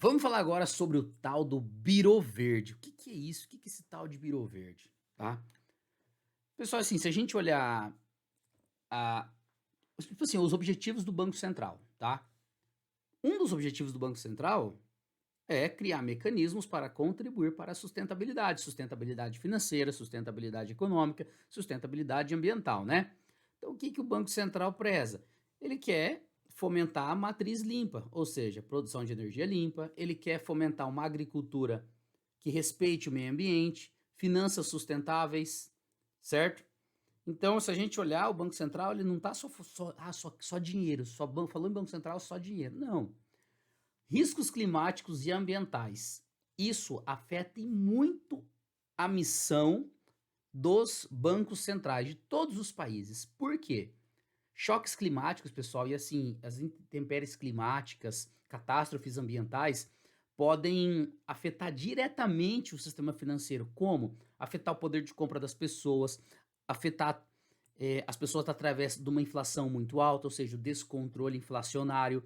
Vamos falar agora sobre o tal do Biro Verde. O que que é isso? O que que é esse tal de Biro Verde, tá? Pessoal, assim, se a gente olhar a tipo assim, os objetivos do Banco Central, tá? Um dos objetivos do Banco Central é criar mecanismos para contribuir para a sustentabilidade, sustentabilidade financeira, sustentabilidade econômica, sustentabilidade ambiental, né? Então, o que que o Banco Central preza? Ele quer fomentar a matriz limpa, ou seja, produção de energia limpa, ele quer fomentar uma agricultura que respeite o meio ambiente, finanças sustentáveis, certo? Então, se a gente olhar, o Banco Central ele não está só dinheiro, falou em Banco Central, só dinheiro. Não. Riscos climáticos e ambientais. Isso afeta em muito a missão dos bancos centrais de todos os países. Por quê? Choques climáticos, pessoal, e assim, as intempéries climáticas, catástrofes ambientais, podem afetar diretamente o sistema financeiro. Como? Afetar o poder de compra das pessoas, afetar as pessoas através de uma inflação muito alta, ou seja, o descontrole inflacionário.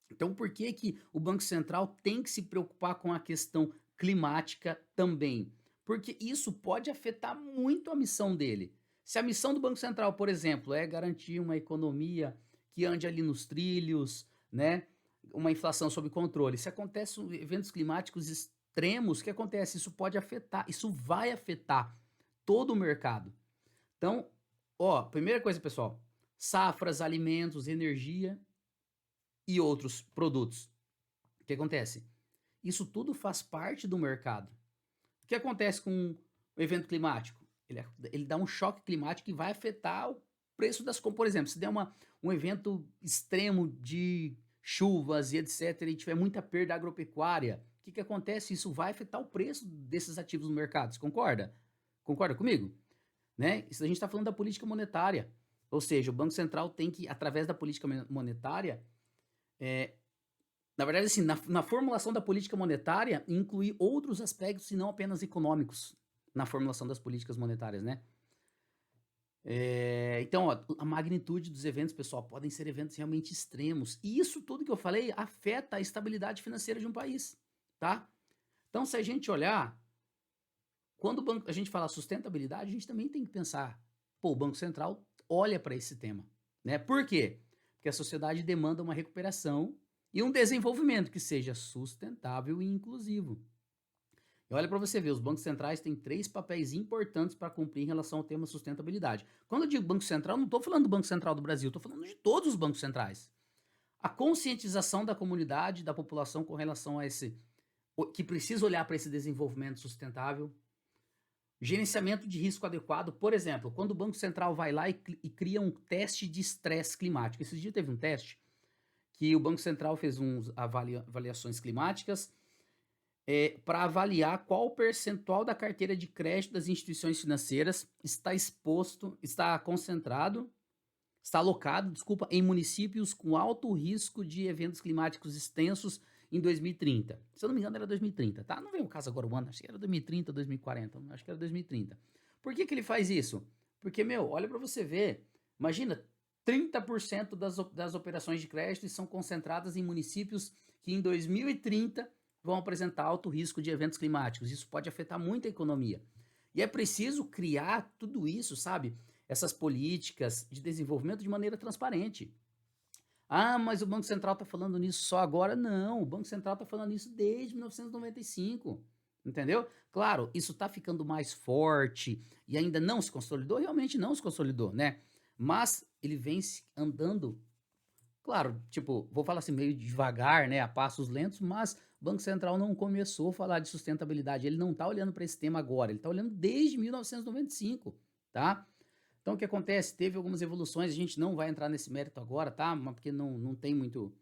Então, por que que o Banco Central tem que se preocupar com a questão climática também? Porque isso pode afetar muito a missão dele. Se a missão do Banco Central, por exemplo, é garantir uma economia que ande ali nos trilhos, né, uma inflação sob controle, se acontecem eventos climáticos extremos, o que acontece? Isso pode afetar, isso vai afetar todo o mercado. Então, ó, primeira coisa, pessoal, safras, alimentos, energia e outros produtos. O que acontece? Isso tudo faz parte do mercado. O que acontece com o evento climático? Ele dá um choque climático que vai afetar o preço das compras. Por exemplo, se der um evento extremo de chuvas e etc., e tiver muita perda agropecuária, o que, que acontece? Isso vai afetar o preço desses ativos no mercado. Você concorda? Concorda comigo? Né? Isso a gente está falando da política monetária. Ou seja, o Banco Central tem que, através da política monetária, na verdade, assim, na formulação da política monetária, incluir outros aspectos e não apenas econômicos na formulação das políticas monetárias, né? Então, ó, a magnitude dos eventos, pessoal, podem ser eventos realmente extremos. E isso tudo que eu falei afeta a estabilidade financeira de um país, tá? Então, se a gente olhar, quando a gente fala sustentabilidade, a gente também tem que pensar, pô, o Banco Central olha para esse tema, né? Por quê? Porque a sociedade demanda uma recuperação e um desenvolvimento que seja sustentável e inclusivo. E olha para você ver, os bancos centrais têm três papéis importantes para cumprir em relação ao tema sustentabilidade. Quando eu digo Banco Central, não estou falando do Banco Central do Brasil, estou falando de todos os bancos centrais. A conscientização da comunidade, da população com relação a que precisa olhar para esse desenvolvimento sustentável. Gerenciamento de risco adequado, por exemplo, quando o Banco Central vai lá e cria um teste de estresse climático. Esse dia teve um teste que o Banco Central fez uns avaliações climáticas para avaliar qual o percentual da carteira de crédito das instituições financeiras está exposto, está concentrado, está alocado, desculpa, em municípios com alto risco de eventos climáticos extensos em 2030. Se eu não me engano, era 2030, tá? Não veio o caso agora o ano, acho que era 2030, 2040, acho que era 2030. Por que que ele faz isso? Porque, meu, olha para você ver, imagina, 30% das operações de crédito são concentradas em municípios que em 2030 vão apresentar alto risco de eventos climáticos. Isso pode afetar muito a economia. E é preciso criar tudo isso, sabe? Essas políticas de desenvolvimento de maneira transparente. Ah, mas o Banco Central está falando nisso só agora? Não, o Banco Central está falando isso desde 1995. Entendeu? Claro, isso está ficando mais forte e ainda não se consolidou, realmente não se consolidou, né? Mas ele vem andando, claro, tipo, vou falar assim meio devagar, né, a passos lentos, mas o Banco Central não começou a falar de sustentabilidade, ele não está olhando para esse tema agora, ele está olhando desde 1995, tá? Então o que acontece? Teve algumas evoluções, a gente não vai entrar nesse mérito agora, tá? Mas porque não tem muito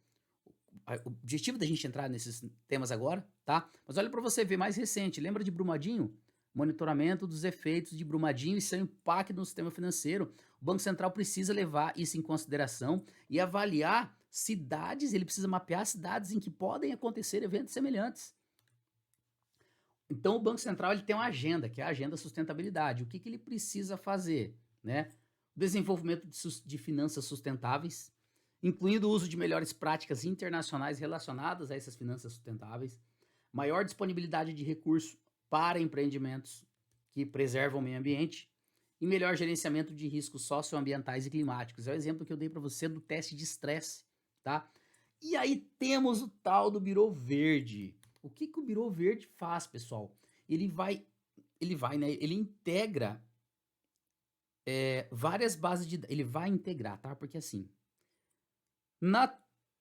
o objetivo da gente entrar nesses temas agora, tá? Mas olha para você ver mais recente, lembra de Brumadinho? Monitoramento dos efeitos de Brumadinho e seu impacto no sistema financeiro. O Banco Central precisa levar isso em consideração e avaliar cidades, ele precisa mapear cidades em que podem acontecer eventos semelhantes. Então o Banco Central ele tem uma agenda, que é a agenda sustentabilidade. O que, que ele precisa fazer? Né? Desenvolvimento de finanças sustentáveis, incluindo o uso de melhores práticas internacionais relacionadas a essas finanças sustentáveis, maior disponibilidade de recursos para empreendimentos que preservam o meio ambiente e melhor gerenciamento de riscos socioambientais e climáticos. É o exemplo que eu dei para você do teste de estresse, tá? E aí temos o tal do Birô Verde. O que que o Birô Verde faz, pessoal? Ele integra várias bases de, ele vai integrar, tá? Porque assim, na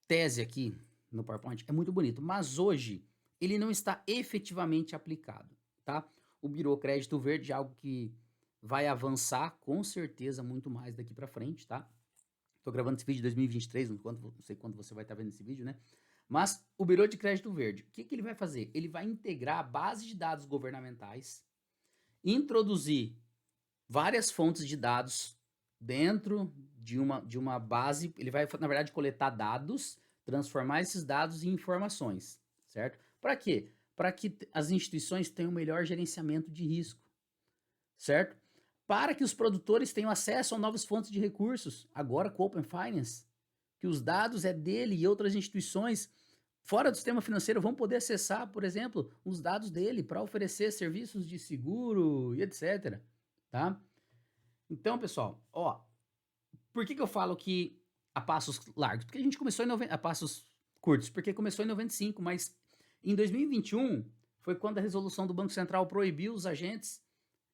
tese aqui, no PowerPoint, é muito bonito, mas hoje ele não está efetivamente aplicado, tá? O Birô Crédito Verde é algo que vai avançar com certeza muito mais daqui para frente, tá? Tô gravando esse vídeo em 2023, não sei quando você vai estar vendo esse vídeo, né? Mas o Birô de Crédito Verde, o que que ele vai fazer? Ele vai integrar a base de dados governamentais, introduzir várias fontes de dados dentro de uma base. Ele vai, na verdade, coletar dados, transformar esses dados em informações, certo? Para quê? Para que as instituições tenham melhor gerenciamento de risco, certo? Para que os produtores tenham acesso a novas fontes de recursos, agora com o Open Finance, que os dados é dele e outras instituições fora do sistema financeiro vão poder acessar, por exemplo, os dados dele para oferecer serviços de seguro e etc, tá? Então, pessoal, ó, por que que eu falo que a passos largos? Porque a gente começou a passos curtos, porque começou em 95, mas em 2021 foi quando a resolução do Banco Central proibiu os agentes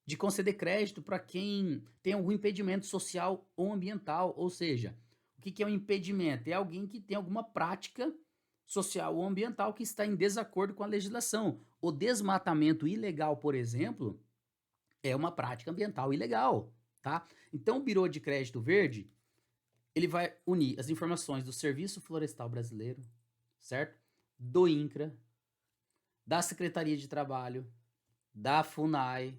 de conceder crédito para quem tem algum impedimento social ou ambiental, ou seja, o que que é um impedimento? É alguém que tem alguma prática social ou ambiental que está em desacordo com a legislação. O desmatamento ilegal, por exemplo, é uma prática ambiental ilegal, tá? Então, o Birô de Crédito Verde, ele vai unir as informações do Serviço Florestal Brasileiro, certo? Do INCRA, da Secretaria de Trabalho, da FUNAI,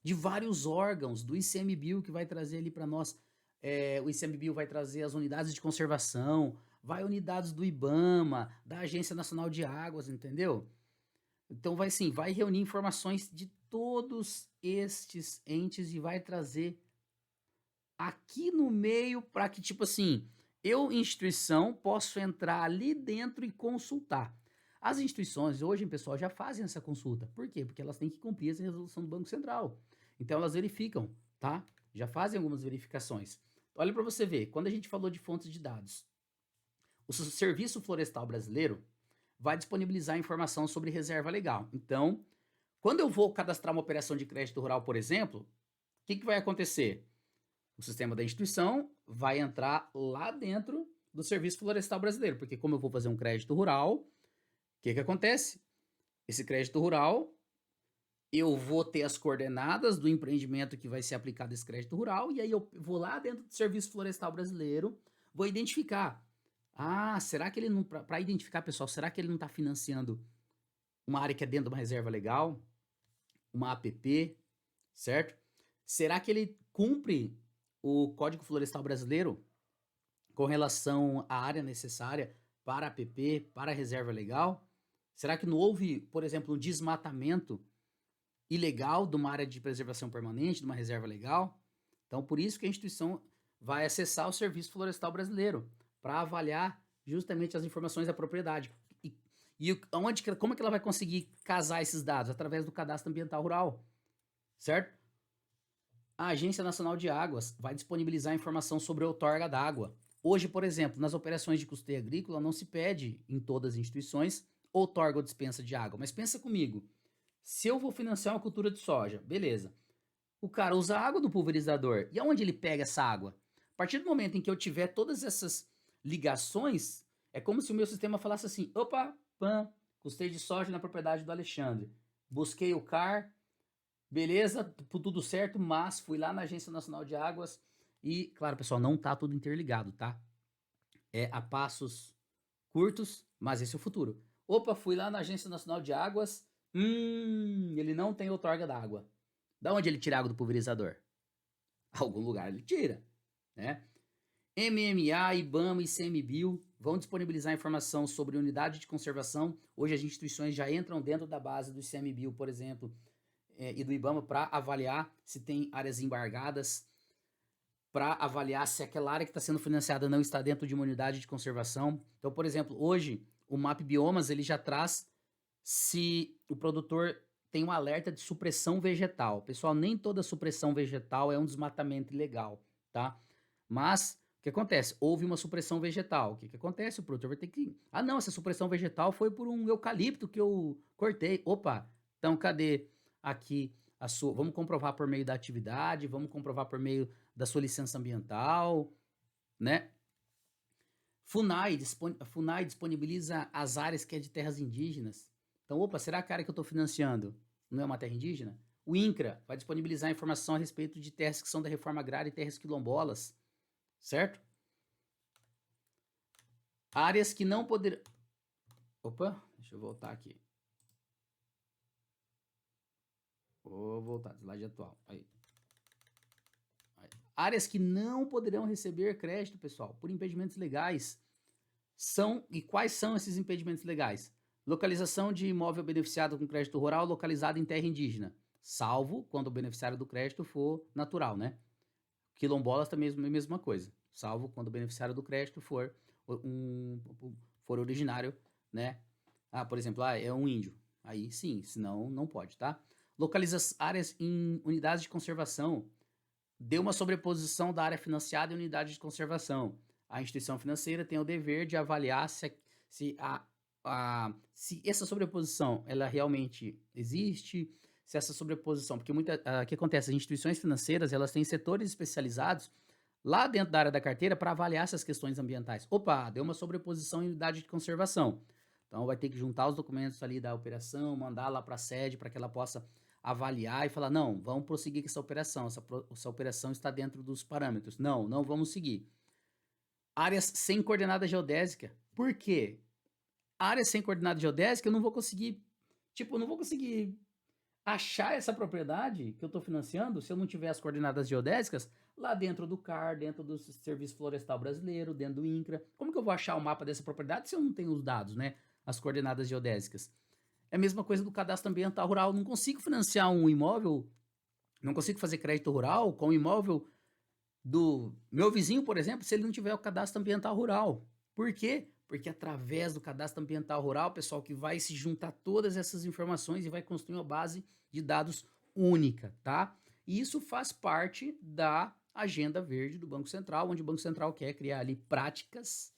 de vários órgãos, do ICMBio, que vai trazer ali para nós, o ICMBio vai trazer as unidades de conservação, vai unidades do IBAMA, da Agência Nacional de Águas, entendeu? Então vai sim, vai reunir informações de todos estes entes e vai trazer aqui no meio para que, tipo assim, eu, instituição, posso entrar ali dentro e consultar. As instituições hoje, pessoal, já fazem essa consulta. Por quê? Porque elas têm que cumprir essa resolução do Banco Central. Então elas verificam, tá? Já fazem algumas verificações. Olha para você ver, quando a gente falou de fontes de dados, o Serviço Florestal Brasileiro vai disponibilizar informação sobre reserva legal. Então, quando eu vou cadastrar uma operação de crédito rural, por exemplo, o que que vai acontecer? O sistema da instituição vai entrar lá dentro do Serviço Florestal Brasileiro, porque como eu vou fazer um crédito rural, o que que acontece? Esse crédito rural, eu vou ter as coordenadas do empreendimento que vai ser aplicado esse crédito rural, e aí eu vou lá dentro do Serviço Florestal Brasileiro, vou identificar. Ah, será que ele não, para identificar, pessoal, será que ele não está financiando uma área que é dentro de uma reserva legal? Uma APP, certo? Será que ele cumpre o Código Florestal Brasileiro com relação à área necessária para a APP, para a reserva legal? Será que não houve, por exemplo, um desmatamento ilegal de uma área de preservação permanente, de uma reserva legal? Então, por isso que a instituição vai acessar o Serviço Florestal Brasileiro para avaliar justamente as informações da propriedade. Como é que ela vai conseguir casar esses dados? Através do Cadastro Ambiental Rural, certo? A Agência Nacional de Águas vai disponibilizar informação sobre a outorga d'água. Hoje, por exemplo, nas operações de custeio agrícola não se pede em todas as instituições outorga ou dispensa de água. Mas pensa comigo, se eu vou financiar uma cultura de soja, beleza. O cara usa a água do pulverizador. E aonde ele pega essa água? A partir do momento em que eu tiver todas essas ligações, é como se o meu sistema falasse assim, opa, pam, custeio de soja na propriedade do Alexandre. Busquei o CAR, beleza, tudo certo, mas fui lá na Agência Nacional de Águas e, claro, pessoal, não tá tudo interligado, tá? É a passos curtos, mas esse é o futuro. Opa, fui lá na Agência Nacional de Águas, ele não tem outorga d'água. Da onde ele tira água do pulverizador? Algum lugar ele tira, né? MMA, IBAMA e ICMBio vão disponibilizar informação sobre unidade de conservação. Hoje as instituições já entram dentro da base do ICMBio, por exemplo, e do IBAMA para avaliar se tem áreas embargadas. para avaliar se aquela área que está sendo financiada não está dentro de uma unidade de conservação. Então, por exemplo, hoje o Map Biomas ele já traz se o produtor tem um alerta de supressão vegetal. Pessoal, nem toda supressão vegetal é um desmatamento ilegal, tá? Mas o que acontece? Houve uma supressão vegetal. O que acontece? O produtor vai ter que. Ah, não, essa supressão vegetal foi por um eucalipto que eu cortei. Opa, então cadê aqui a sua. Vamos comprovar por meio da atividade, vamos comprovar por meio da sua licença ambiental, né? FUNAI disponibiliza as áreas que é de terras indígenas. Então, opa, será que a área que eu estou financiando não é uma terra indígena? O INCRA vai disponibilizar informação a respeito de terras que são da reforma agrária e terras quilombolas, certo? Áreas que não poderão... Opa, deixa eu voltar aqui. Vou voltar, slide atual. Aí. Áreas que não poderão receber crédito, pessoal, por impedimentos legais. E quais são esses impedimentos legais? Localização de imóvel beneficiado com crédito rural localizado em terra indígena, salvo quando o beneficiário do crédito for natural, né? Quilombolas também é a mesma coisa, salvo quando o beneficiário do crédito for originário, né? Por exemplo, é um índio. Aí sim, senão não pode, tá? Localiza áreas em unidades de conservação. Deu uma sobreposição da área financiada em unidade de conservação. A instituição financeira tem o dever de avaliar se essa sobreposição ela realmente existe, se essa sobreposição, porque o que acontece, as instituições financeiras elas têm setores especializados lá dentro da área da carteira para avaliar essas questões ambientais. Opa, deu uma sobreposição em unidade de conservação. Então vai ter que juntar os documentos ali da operação, mandar lá para a sede para que ela possa avaliar e falar, não, vamos prosseguir com essa operação, essa operação está dentro dos parâmetros. Não, não vamos seguir. Áreas sem coordenada geodésica. Por quê? Áreas sem coordenada geodésica eu não vou conseguir, achar essa propriedade que eu estou financiando se eu não tiver as coordenadas geodésicas lá dentro do CAR, dentro do Serviço Florestal Brasileiro, dentro do INCRA. Como que eu vou achar o mapa dessa propriedade se eu não tenho os dados, né? As coordenadas geodésicas. É a mesma coisa do cadastro ambiental rural. Eu não consigo financiar um imóvel, não consigo fazer crédito rural com o imóvel do meu vizinho, por exemplo, se ele não tiver o cadastro ambiental rural. Por quê? Porque através do cadastro ambiental rural, pessoal, que vai se juntar todas essas informações e vai construir uma base de dados única, tá? E isso faz parte da agenda verde do Banco Central, onde o Banco Central quer criar ali práticas,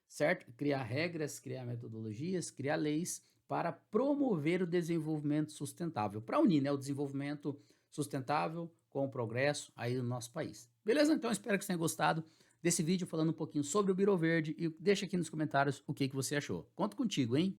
certo? Criar regras, criar metodologias, criar leis para promover o desenvolvimento sustentável, para unir, né, o desenvolvimento sustentável com o progresso aí do nosso país. Beleza? Então espero que você tenha gostado desse vídeo falando um pouquinho sobre o Biro Verde e deixa aqui nos comentários o que você achou. Conto contigo, hein?